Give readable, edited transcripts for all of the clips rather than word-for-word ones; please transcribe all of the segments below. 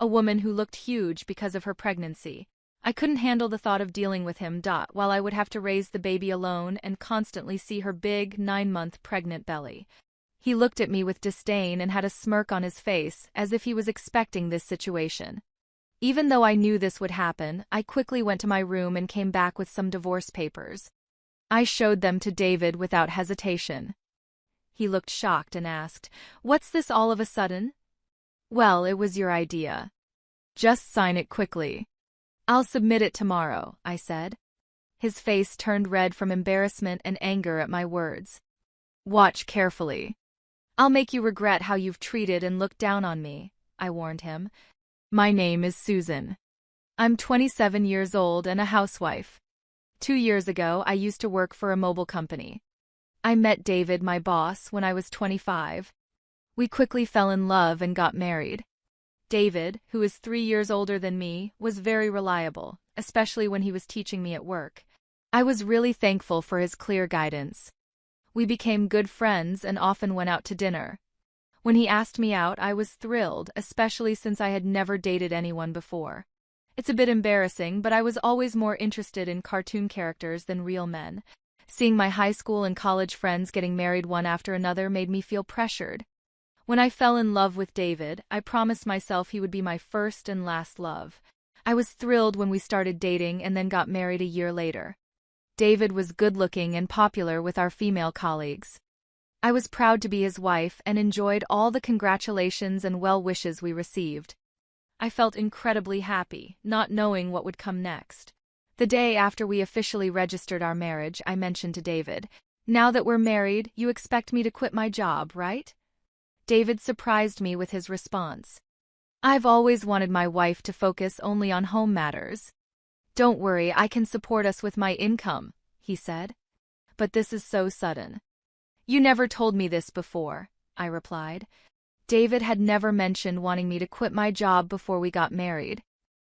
a woman who looked huge because of her pregnancy. I couldn't handle the thought of dealing with him, while I would have to raise the baby alone and constantly see her big, 9-month pregnant belly. He looked at me with disdain and had a smirk on his face, as if he was expecting this situation. Even though I knew this would happen, I quickly went to my room and came back with some divorce papers. I showed them to David without hesitation. He looked shocked and asked, "What's this all of a sudden?" "Well, it was your idea. Just sign it quickly." "I'll submit it tomorrow," I said. His face turned red from embarrassment and anger at my words. "Watch carefully. I'll make you regret how you've treated and looked down on me," I warned him. "My name is Susan. I'm 27 years old and a housewife. 2 years ago, I used to work for a mobile company. I met David, my boss, when I was 25. We quickly fell in love and got married. David, who is 3 years older than me, was very reliable, especially when he was teaching me at work. I was really thankful for his clear guidance. We became good friends and often went out to dinner. When he asked me out, I was thrilled, especially since I had never dated anyone before. It's a bit embarrassing, but I was always more interested in cartoon characters than real men. Seeing my high school and college friends getting married one after another made me feel pressured. When I fell in love with David, I promised myself he would be my first and last love. I was thrilled when we started dating and then got married a year later. David was good-looking and popular with our female colleagues. I was proud to be his wife and enjoyed all the congratulations and well wishes we received. I felt incredibly happy, not knowing what would come next. The day after we officially registered our marriage, I mentioned to David, "Now that we're married, you expect me to quit my job, right?" David surprised me with his response. "I've always wanted my wife to focus only on home matters. Don't worry, I can support us with my income," he said. "But this is so sudden." "You never told me this before," I replied. David had never mentioned wanting me to quit my job before we got married.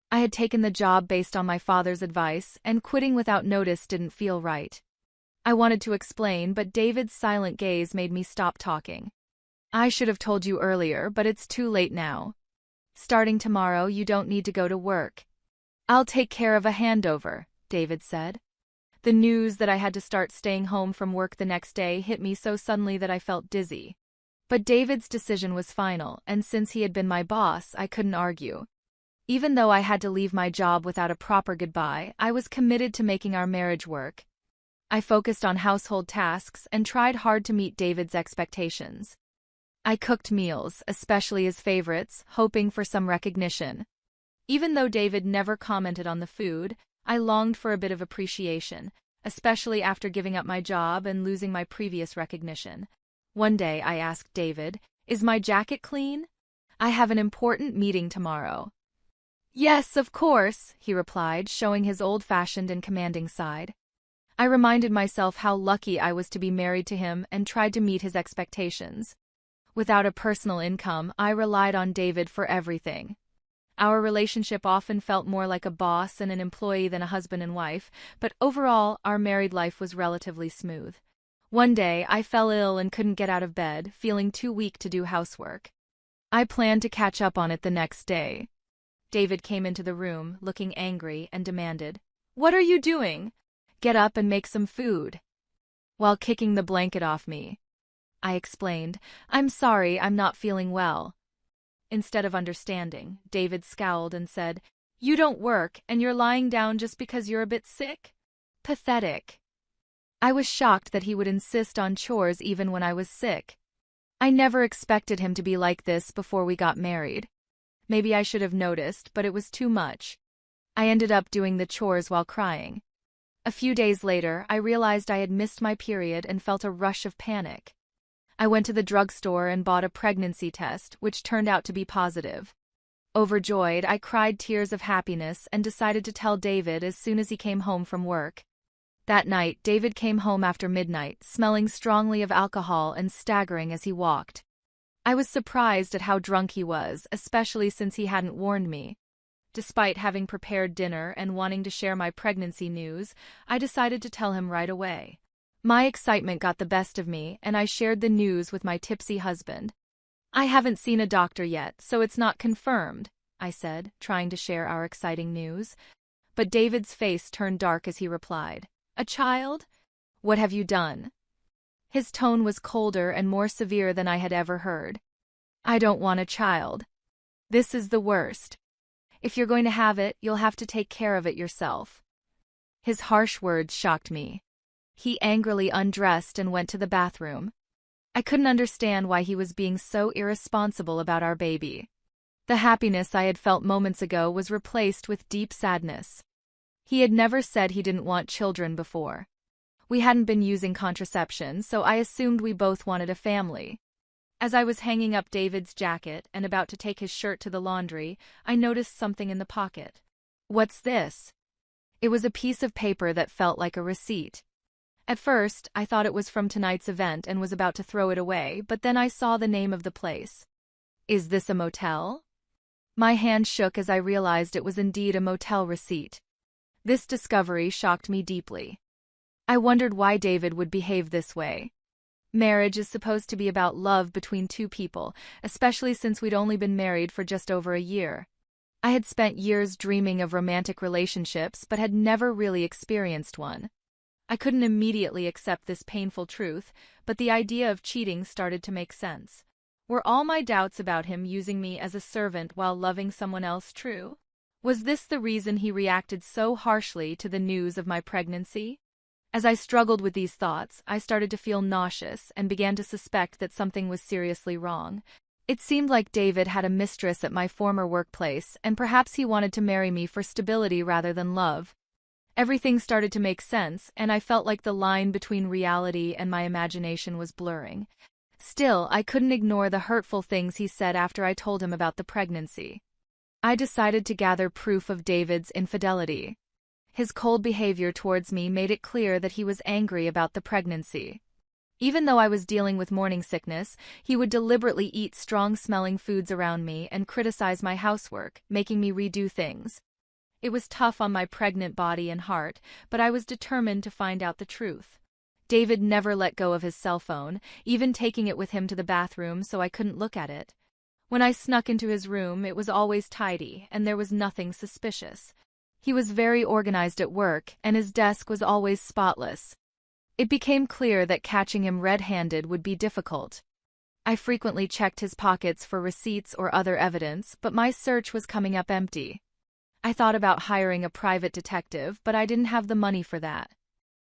I had taken the job based on my father's advice, and quitting without notice didn't feel right. I wanted to explain, but David's silent gaze made me stop talking. "I should have told you earlier, but it's too late now. Starting tomorrow, you don't need to go to work. I'll take care of a handover," David said. The news that I had to start staying home from work the next day hit me so suddenly that I felt dizzy. But David's decision was final, and since he had been my boss, I couldn't argue. Even though I had to leave my job without a proper goodbye, I was committed to making our marriage work. I focused on household tasks and tried hard to meet David's expectations. I cooked meals, especially his favorites, hoping for some recognition. Even though David never commented on the food, I longed for a bit of appreciation, especially after giving up my job and losing my previous recognition. One day I asked David, "Is my jacket clean? I have an important meeting tomorrow." "Yes, of course," he replied, showing his old-fashioned and commanding side. I reminded myself how lucky I was to be married to him and tried to meet his expectations. Without a personal income, I relied on David for everything. Our relationship often felt more like a boss and an employee than a husband and wife, but overall, our married life was relatively smooth. One day, I fell ill and couldn't get out of bed, feeling too weak to do housework. I planned to catch up on it the next day. David came into the room, looking angry, and demanded, "What are you doing? Get up and make some food," while kicking the blanket off me. I explained, "I'm sorry, I'm not feeling well." Instead of understanding, David scowled and said, "You don't work, and you're lying down just because you're a bit sick? Pathetic." I was shocked that he would insist on chores even when I was sick. I never expected him to be like this before we got married. Maybe I should have noticed, but it was too much. I ended up doing the chores while crying. A few days later, I realized I had missed my period and felt a rush of panic. I went to the drugstore and bought a pregnancy test, which turned out to be positive. Overjoyed, I cried tears of happiness and decided to tell David as soon as he came home from work. That night, David came home after midnight, smelling strongly of alcohol and staggering as he walked. I was surprised at how drunk he was, especially since he hadn't warned me. Despite having prepared dinner and wanting to share my pregnancy news, I decided to tell him right away. My excitement got the best of me, and I shared the news with my tipsy husband. "I haven't seen a doctor yet, so it's not confirmed," I said, trying to share our exciting news. But David's face turned dark as he replied, "A child? What have you done?" His tone was colder and more severe than I had ever heard. "I don't want a child. This is the worst. If you're going to have it, you'll have to take care of it yourself." His harsh words shocked me. He angrily undressed and went to the bathroom. I couldn't understand why he was being so irresponsible about our baby. The happiness I had felt moments ago was replaced with deep sadness. He had never said he didn't want children before. We hadn't been using contraception, so I assumed we both wanted a family. As I was hanging up David's jacket and about to take his shirt to the laundry, I noticed something in the pocket. "What's this?" It was a piece of paper that felt like a receipt. At first, I thought it was from tonight's event and was about to throw it away, but then I saw the name of the place. "Is this a motel?" My hand shook as I realized it was indeed a motel receipt. This discovery shocked me deeply. I wondered why David would behave this way. Marriage is supposed to be about love between two people, especially since we'd only been married for just over a year. I had spent years dreaming of romantic relationships but had never really experienced one. I couldn't immediately accept this painful truth, but the idea of cheating started to make sense. Were all my doubts about him using me as a servant while loving someone else true? Was this the reason he reacted so harshly to the news of my pregnancy? As I struggled with these thoughts, I started to feel nauseous and began to suspect that something was seriously wrong. It seemed like David had a mistress at my former workplace, and perhaps he wanted to marry me for stability rather than love. Everything started to make sense, and I felt like the line between reality and my imagination was blurring. Still, I couldn't ignore the hurtful things he said after I told him about the pregnancy. I decided to gather proof of David's infidelity. His cold behavior towards me made it clear that he was angry about the pregnancy. Even though I was dealing with morning sickness, he would deliberately eat strong-smelling foods around me and criticize my housework, making me redo things. It was tough on my pregnant body and heart, but I was determined to find out the truth. David never let go of his cell phone, even taking it with him to the bathroom so I couldn't look at it. When I snuck into his room, it was always tidy, and there was nothing suspicious. He was very organized at work, and his desk was always spotless. It became clear that catching him red-handed would be difficult. I frequently checked his pockets for receipts or other evidence, but my search was coming up empty. I thought about hiring a private detective, but I didn't have the money for that.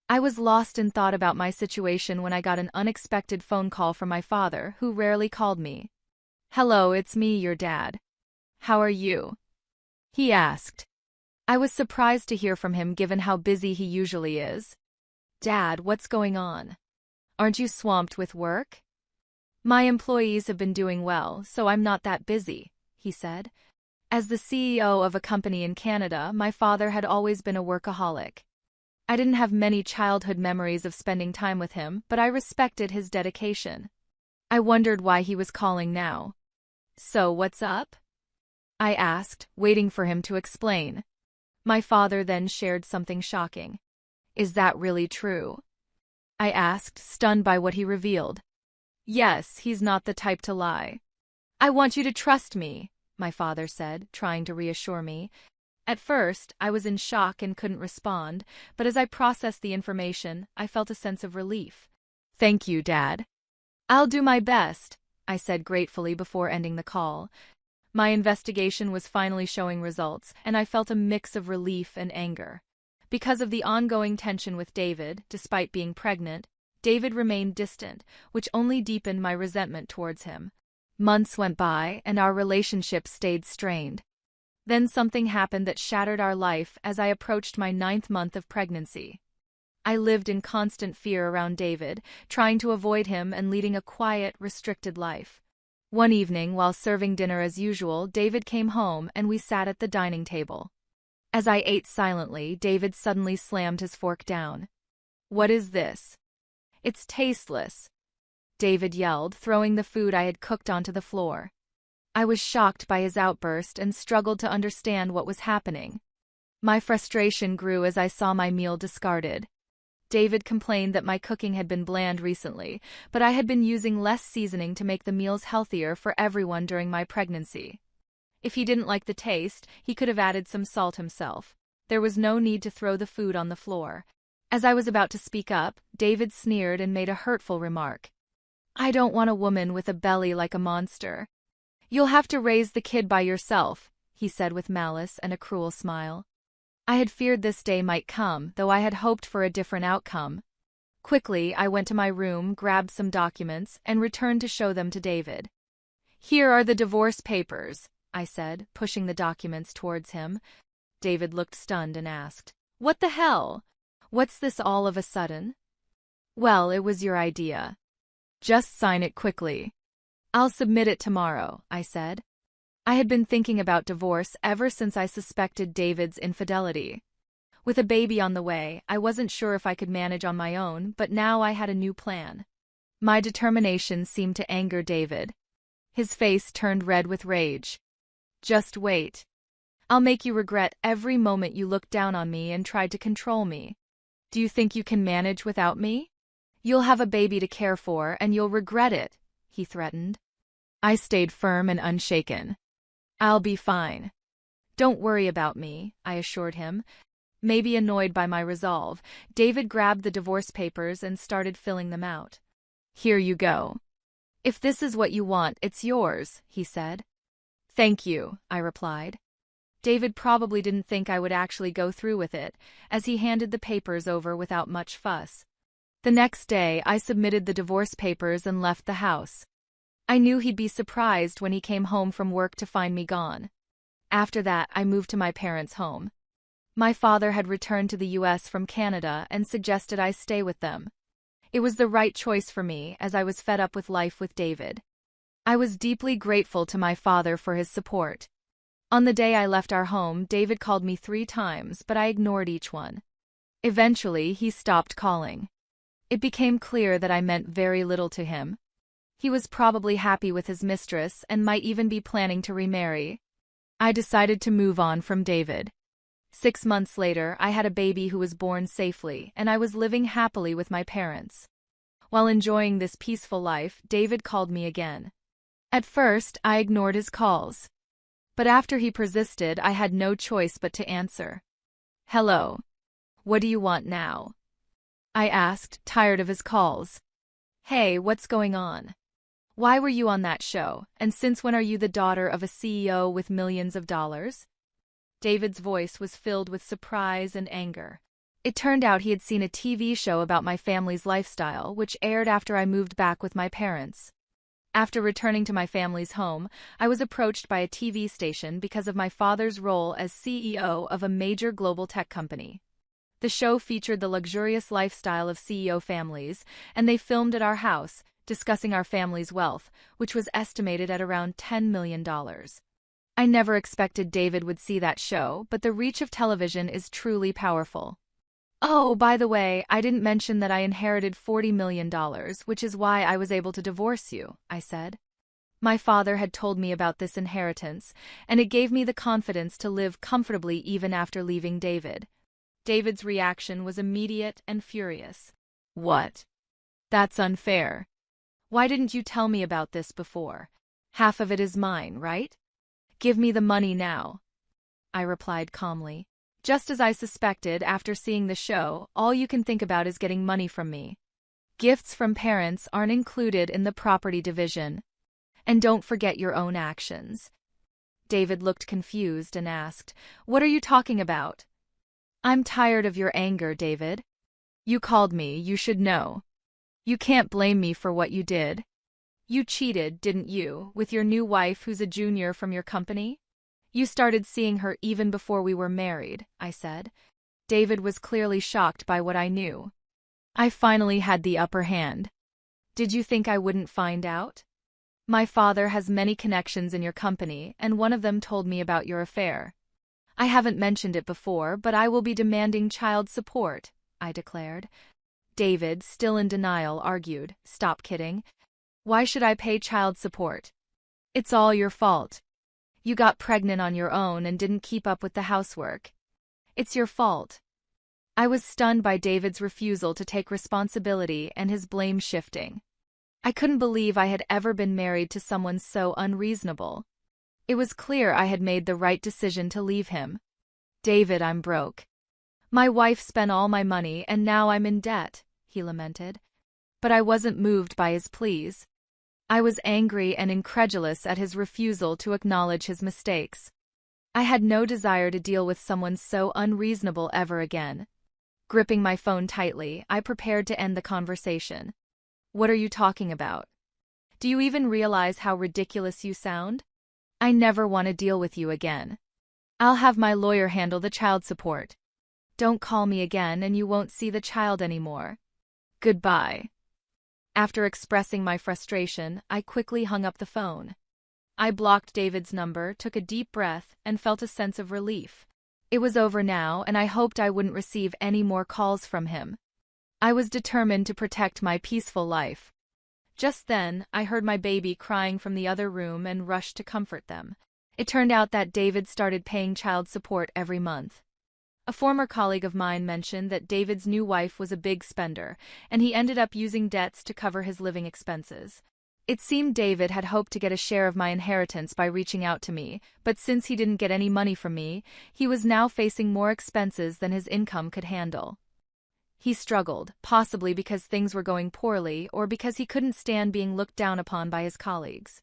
I was lost in thought about my situation when I got an unexpected phone call from my father, who rarely called me. "Hello, it's me, your dad. How are you?" he asked. I was surprised to hear from him given how busy he usually is. "Dad, what's going on? Aren't you swamped with work?" "My employees have been doing well, so I'm not that busy," he said. As the CEO of a company in Canada, my father had always been a workaholic. I didn't have many childhood memories of spending time with him, but I respected his dedication. I wondered why he was calling now. "So what's up?" I asked, waiting for him to explain. My father then shared something shocking. "Is that really true?" I asked, stunned by what he revealed. "Yes, he's not the type to lie." "I want you to trust me," my father said, trying to reassure me. At first, I was in shock and couldn't respond, but as I processed the information, I felt a sense of relief. "Thank you, Dad." "I'll do my best," I said gratefully before ending the call. My investigation was finally showing results, and I felt a mix of relief and anger. Because of the ongoing tension with David, despite being pregnant, David remained distant, which only deepened my resentment towards him. Months went by, and our relationship stayed strained. Then something happened that shattered our life as I approached my 9th month of pregnancy. I lived in constant fear around David, trying to avoid him and leading a quiet, restricted life. One evening, while serving dinner as usual, David came home and we sat at the dining table. As I ate silently, David suddenly slammed his fork down. "What is this?" "It's tasteless," David yelled, throwing the food I had cooked onto the floor. I was shocked by his outburst and struggled to understand what was happening. My frustration grew as I saw my meal discarded. David complained that my cooking had been bland recently, but I had been using less seasoning to make the meals healthier for everyone during my pregnancy. If he didn't like the taste, he could have added some salt himself. There was no need to throw the food on the floor. As I was about to speak up, David sneered and made a hurtful remark. I don't want a woman with a belly like a monster. You'll have to raise the kid by yourself, he said with malice and a cruel smile. I had feared this day might come, though I had hoped for a different outcome. Quickly, I went to my room, grabbed some documents, and returned to show them to David. Here are the divorce papers, I said, pushing the documents towards him. David looked stunned and asked, What the hell? What's this all of a sudden? Well, it was your idea. Just sign it quickly. I'll submit it tomorrow, I said. I had been thinking about divorce ever since I suspected David's infidelity. With a baby on the way, I wasn't sure if I could manage on my own, but now I had a new plan. My determination seemed to anger David. His face turned red with rage. Just wait. I'll make you regret every moment you looked down on me and tried to control me. Do you think you can manage without me? You'll have a baby to care for and you'll regret it, he threatened. I stayed firm and unshaken. I'll be fine. Don't worry about me, I assured him. Maybe annoyed by my resolve, David grabbed the divorce papers and started filling them out. Here you go. If this is what you want, it's yours, he said. Thank you, I replied. David probably didn't think I would actually go through with it, as he handed the papers over without much fuss. The next day, I submitted the divorce papers and left the house. I knew he'd be surprised when he came home from work to find me gone. After that, I moved to my parents' home. My father had returned to the U.S. from Canada and suggested I stay with them. It was the right choice for me, as I was fed up with life with David. I was deeply grateful to my father for his support. On the day I left our home, David called me 3 times, but I ignored each one. Eventually, he stopped calling. It became clear that I meant very little to him. He was probably happy with his mistress and might even be planning to remarry. I decided to move on from David. 6 months later, I had a baby who was born safely, and I was living happily with my parents. While enjoying this peaceful life, David called me again. At first, I ignored his calls. But after he persisted, I had no choice but to answer. Hello. What do you want now? I asked, tired of his calls. Hey, what's going on? Why were you on that show, and since when are you the daughter of a CEO with millions of dollars? David's voice was filled with surprise and anger. It turned out he had seen a TV show about my family's lifestyle, which aired after I moved back with my parents. After returning to my family's home, I was approached by a TV station because of my father's role as CEO of a major global tech company. The show featured the luxurious lifestyle of CEO families, and they filmed at our house, discussing our family's wealth, which was estimated at around $10 million. I never expected David would see that show, but the reach of television is truly powerful. Oh, by the way, I didn't mention that I inherited $40 million, which is why I was able to divorce you, I said. My father had told me about this inheritance, and it gave me the confidence to live comfortably even after leaving David. David's reaction was immediate and furious. What? That's unfair. Why didn't you tell me about this before? Half of it is mine, right? Give me the money now. I replied calmly. Just as I suspected after seeing the show, all you can think about is getting money from me. Gifts from parents aren't included in the property division. And don't forget your own actions. David looked confused and asked, What are you talking about? I'm tired of your anger, David. You called me, you should know. You can't blame me for what you did. You cheated, didn't you, with your new wife who's a junior from your company? You started seeing her even before we were married, I said. David was clearly shocked by what I knew. I finally had the upper hand. Did you think I wouldn't find out? My father has many connections in your company, and one of them told me about your affair. I haven't mentioned it before, but I will be demanding child support, I declared. David, still in denial, argued, Stop kidding. Why should I pay child support? It's all your fault. You got pregnant on your own and didn't keep up with the housework. It's your fault. I was stunned by David's refusal to take responsibility and his blame shifting. I couldn't believe I had ever been married to someone so unreasonable. It was clear I had made the right decision to leave him. David, I'm broke. My wife spent all my money and now I'm in debt, he lamented. But I wasn't moved by his pleas. I was angry and incredulous at his refusal to acknowledge his mistakes. I had no desire to deal with someone so unreasonable ever again. Gripping my phone tightly, I prepared to end the conversation. What are you talking about? Do you even realize how ridiculous you sound? I never want to deal with you again. I'll have my lawyer handle the child support. Don't call me again and you won't see the child anymore. Goodbye. After expressing my frustration, I quickly hung up the phone. I blocked David's number, took a deep breath, and felt a sense of relief. It was over now, and I hoped I wouldn't receive any more calls from him. I was determined to protect my peaceful life. Just then, I heard my baby crying from the other room and rushed to comfort them. It turned out that David started paying child support every month. A former colleague of mine mentioned that David's new wife was a big spender, and he ended up using debts to cover his living expenses. It seemed David had hoped to get a share of my inheritance by reaching out to me, but since he didn't get any money from me, he was now facing more expenses than his income could handle. He struggled, possibly because things were going poorly or because he couldn't stand being looked down upon by his colleagues.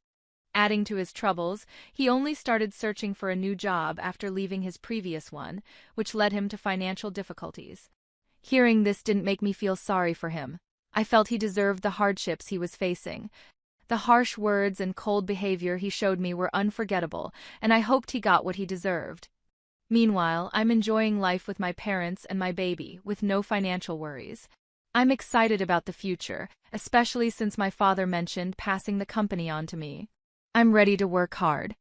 Adding to his troubles, he only started searching for a new job after leaving his previous one, which led him to financial difficulties. Hearing this didn't make me feel sorry for him. I felt he deserved the hardships he was facing. The harsh words and cold behavior he showed me were unforgettable, and I hoped he got what he deserved. Meanwhile, I'm enjoying life with my parents and my baby, with no financial worries. I'm excited about the future, especially since my father mentioned passing the company on to me. I'm ready to work hard.